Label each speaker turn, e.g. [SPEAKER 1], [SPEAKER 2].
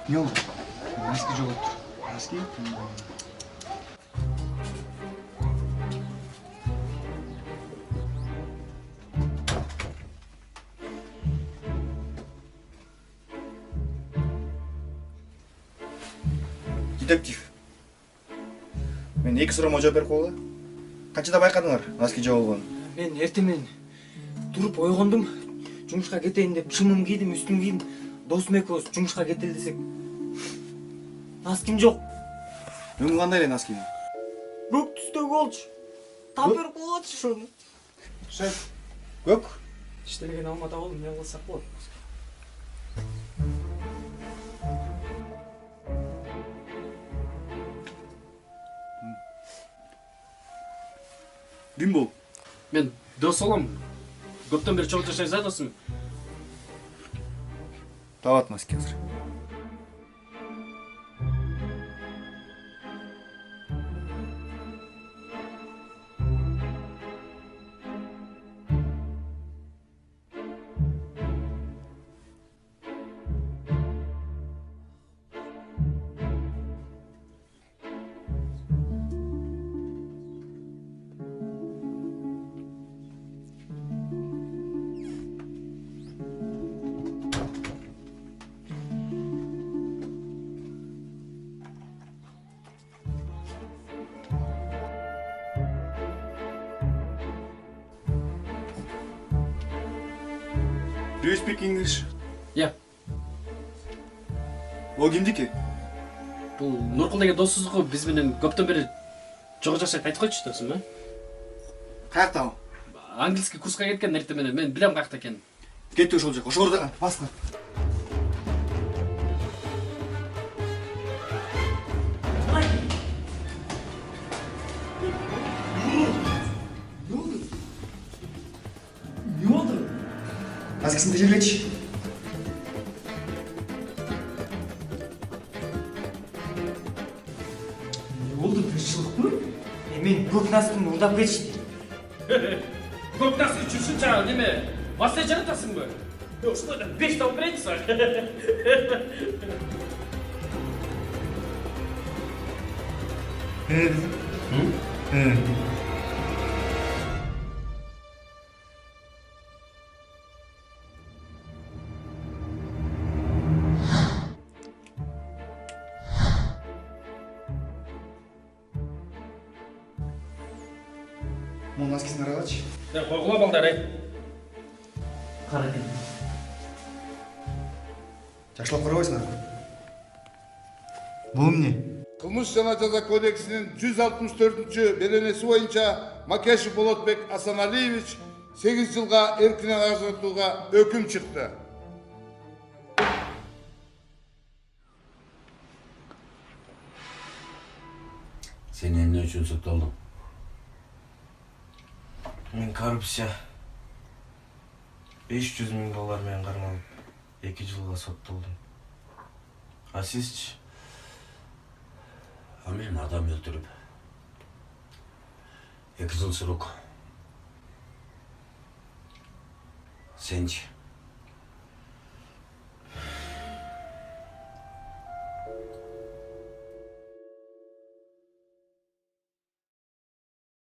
[SPEAKER 1] Не oldu? Носки жоғалып тұр. Носки? Детектив. Мен екі сұрауға жауап беріп қойға. Қаншада байқадыңар носки жоғалғанын?
[SPEAKER 2] Мен ертемен тұрып ойғандым. Жұмышқа кетейін деп шымым кийдім, үстім кийдім. Досым екеуміз жұмышқа кетел десек. Носким жоқ.
[SPEAKER 1] Өңі қандай эле носкиң?
[SPEAKER 2] Көк түсте болчу. Тапер болчу шуну.
[SPEAKER 1] Шеф. Көк?
[SPEAKER 2] Иштелген алмата болдум, не кылсак болот?
[SPEAKER 1] Ким бол?
[SPEAKER 3] Мен дос олам. Көптөн бери чогуу жашайбыз а досум.
[SPEAKER 1] Табат носки азыр. Do you speak English?
[SPEAKER 3] Я,
[SPEAKER 1] Ол кимдики?
[SPEAKER 3] бул Нуркул деген досубуз го биз менен көптөн бери чогуу жашайт айтып койчу досум, а?
[SPEAKER 1] Каякта ал?
[SPEAKER 3] Английский курска кеткен эртең менен. Мен билем каякта экенин.
[SPEAKER 1] Кетті ошол жака. Ошолорда басма.
[SPEAKER 2] Не oldu?
[SPEAKER 1] Носкисин тежелечи.
[SPEAKER 2] Ne oldu? Tırşılık mı? Мен көк носкимди уурдап кетишти.
[SPEAKER 3] Көк носки үчүнчү чагы неме? Бастай жаратасыңбы? Ошондо 5 тауып берейин сага.
[SPEAKER 1] Мунун носкисин карагачы.
[SPEAKER 3] Койгула балдар, ай.
[SPEAKER 2] Кара экен.
[SPEAKER 1] Жакшылап карабайсыңар. Бул эмне?
[SPEAKER 4] Кылмыш жана жаза кодексинин 164 беренеси боюнча Макешев Болотбек Асаналиевич 8 жылга эркинен ажыратууга өкүм чыкты.
[SPEAKER 5] Sen emne üçün соттолдуң?
[SPEAKER 6] Мен коррупция 500 000 доллар менен кармалып 2 жылга соттолдум. А сизчи?
[SPEAKER 5] А мен адам өлтүрүп 2 жыл срок. Сенчи?